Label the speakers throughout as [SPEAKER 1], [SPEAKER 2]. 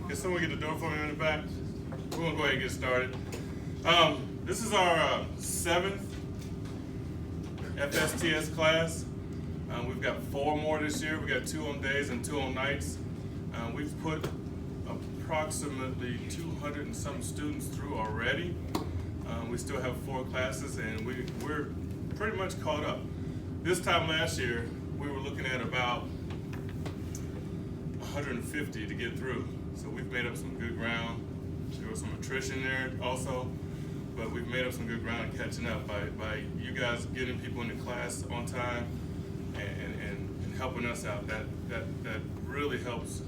[SPEAKER 1] Can someone get the door for me in the back? We're gonna go ahead and get started. This is our 7th Fsts class. We've got 4 more this year. We got 2 on days and 2 on nights. We've put approximately 200 and some students through already. We still have 4 classes, and we're pretty much caught up. This time last year, we were looking at about 150 to get through. So we've made up some good ground. There was some attrition there also, but we've made up some good ground catching up by you guys getting people into class on time and helping us out. That really helps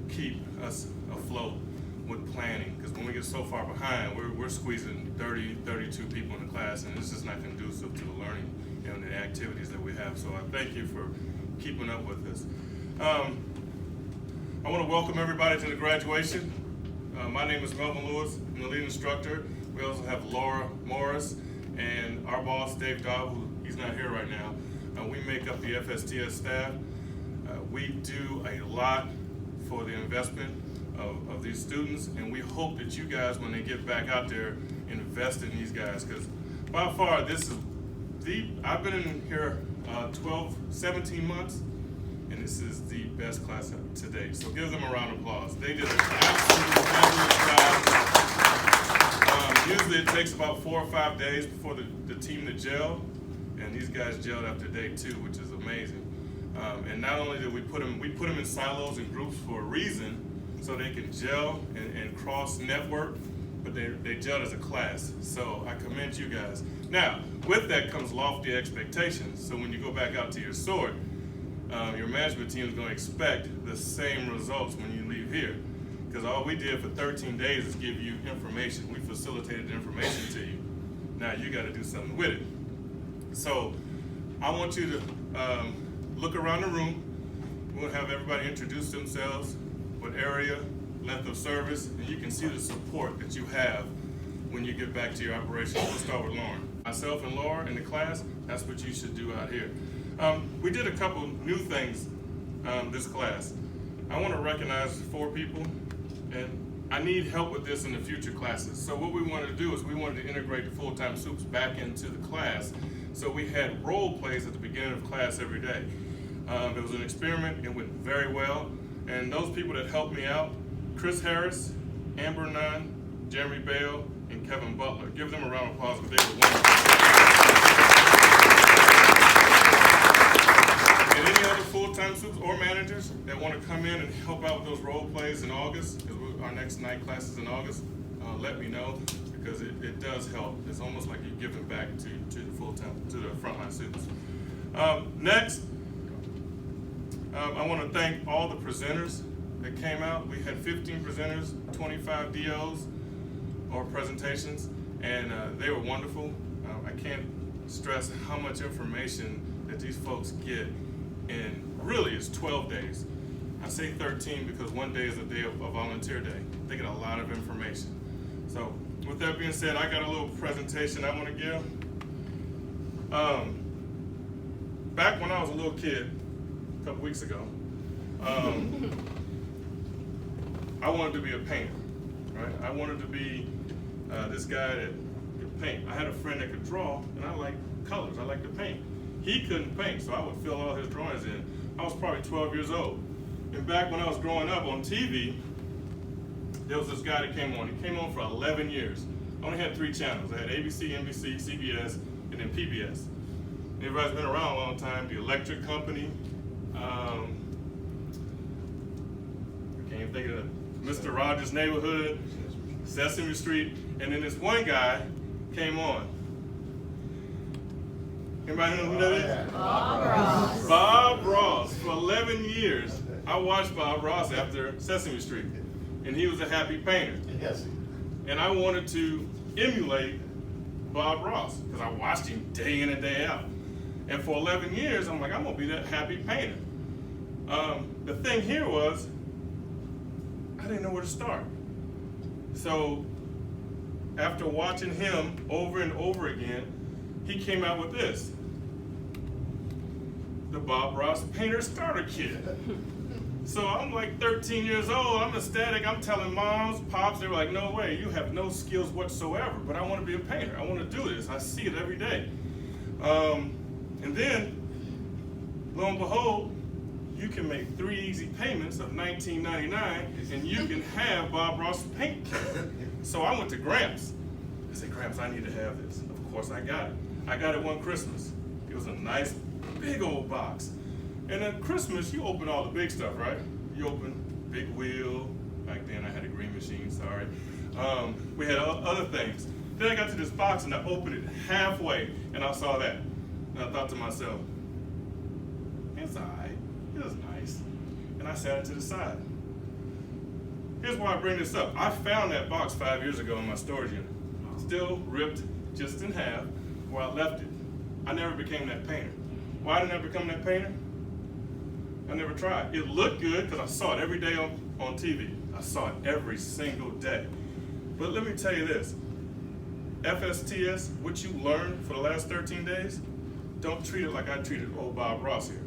[SPEAKER 1] keep us afloat with planning, because when we get so far behind, we're squeezing 30, 32 people in the class, and it's just not conducive to the learning and the activities that we have. So I thank you for keeping up with us. I want to welcome everybody to the graduation. My name is Melvin Lewis. I'm the lead instructor. We also have Laura Morris and our boss, Dave Dobb, who he's not here right now. We make up the FSTS staff. We do a lot for the investment of these students, and we hope that you guys, when they get back out there, invest in these guys, because by far this is I've been in here 17 months, and this is the best class to date. So give them a round of applause. They did an absolutely fabulous job. Usually it takes about 4 or 5 days before the team to gel, and these guys gelled after day 2, which is amazing. And not only did we put them in silos and groups for a reason, so they can gel and cross network, but they gelled as a class. So I commend you guys. Now, with that comes lofty expectations. So when you go back out to your sort, your management team is going to expect the same results when you leave here. Because all we did for 13 days is give you information. We facilitated the information to you. Now you got to do something with it. So I want you to look around the room. We'll have everybody introduce themselves, what area, length of service, and you can see the support that you have when you get back to your operation. We'll start with Lauren. Myself and Laura in the class, that's what you should do out here. We did a couple new things this class. I want to recognize 4 people, and I need help with this in the future classes. So what we wanted to do is we wanted to integrate the full-time soups back into the class. So we had role plays at the beginning of class every day. It was an experiment. It went very well. And those people that helped me out, Chris Harris, Amber Nunn, Jeremy Bale, and Kevin Butler. Give them a round of applause, because they were wonderful. And any other full-time soups or managers that want to come in and help out with those role plays in August, because our next night class is in August, let me know, because it does help. It's almost like you're giving back to the full-time, to the frontline students. Next, I want to thank all the presenters that came out. We had 15 presenters, 25 DOs or presentations, and they were wonderful. I can't stress how much information that these folks get in, really it's 12 days. I say 13 because one day is a day of a volunteer day. They get a lot of information. So with that being said, I got a little presentation I want to give. Back when I was a little kid, a couple weeks ago, I wanted to be a painter, right? I wanted to be this guy that could paint. I had a friend that could draw, and I like colors. I like to paint. He couldn't paint, so I would fill all his drawings in. I was probably 12 years old. And back when I was growing up on TV, there was this guy that came on. He came on for 11 years. I only had 3 channels. I had ABC, NBC, CBS, and then PBS. Everybody's been around a long time. The Electric Company. I can't even think of it. Mr. Rogers' Neighborhood, Sesame Street, and then this one guy came on. Anybody know who that is?
[SPEAKER 2] Bob Ross.
[SPEAKER 1] Bob Ross. For 11 years, I watched Bob Ross after Sesame Street, and he was a happy painter.
[SPEAKER 2] Yes.
[SPEAKER 1] And I wanted to emulate Bob Ross, because I watched him day in and day out. And for 11 years, I'm like, I'm gonna be that happy painter. The thing here was, I didn't know where to start. So after watching him over and over again, he came out with this, the Bob Ross Painter Starter Kit. So I'm like 13 years old, I'm ecstatic, I'm telling moms, pops, they were like, no way, you have no skills whatsoever, but I want to be a painter, I want to do this, I see it every day. And then, lo and behold, you can make 3 easy payments of $19.99 and you can have Bob Ross paint kit. So I went to Gramps. I said, Gramps, I need to have this. Of course I got it. I got it one Christmas. It was a nice, big old box. And at Christmas, you open all the big stuff, right? You open big wheel. Back then I had a green machine, sorry. We had other things. Then I got to this box and I opened it halfway and I saw that. And I thought to myself, it's all right, it was nice. And I sat it to the side. Here's why I bring this up. I found that box 5 years ago in my storage unit. Still ripped just in half where I left it. I never became that painter. Why didn't I become that painter? I never tried. It looked good because I saw it every day on TV. I saw it every single day. But let me tell you this. Fsts, what you learned for the last 13 days, don't treat it like I treated old Bob Ross here.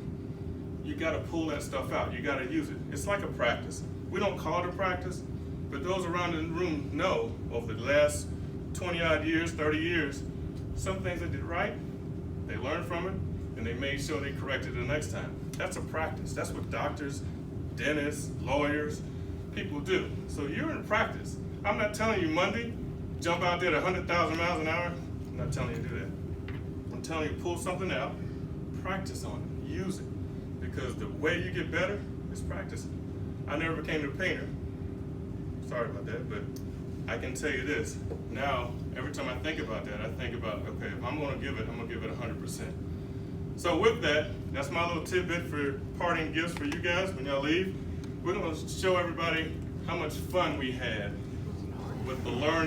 [SPEAKER 1] You gotta pull that stuff out. You gotta use it. It's like a practice. We don't call it a practice, but those around in the room know over the last 20 odd years, 30 years, some things they did right, they learned from it, and they made sure they corrected it the next time. That's a practice. That's what doctors, dentists, lawyers, people do. So you're in practice. I'm not telling you Monday, jump out there at 100,000 miles an hour. I'm not telling you to do that. I'm telling you pull something out, practice on it, use it. Because the way you get better is practicing. I never became a painter. Sorry about that, but I can tell you this. Now, every time I think about that, I think about, okay, if I'm gonna give it, I'm gonna give it 100%. So with that, that's my little tidbit for parting gifts for you guys when y'all leave. We're gonna show everybody how much fun we had with the learning.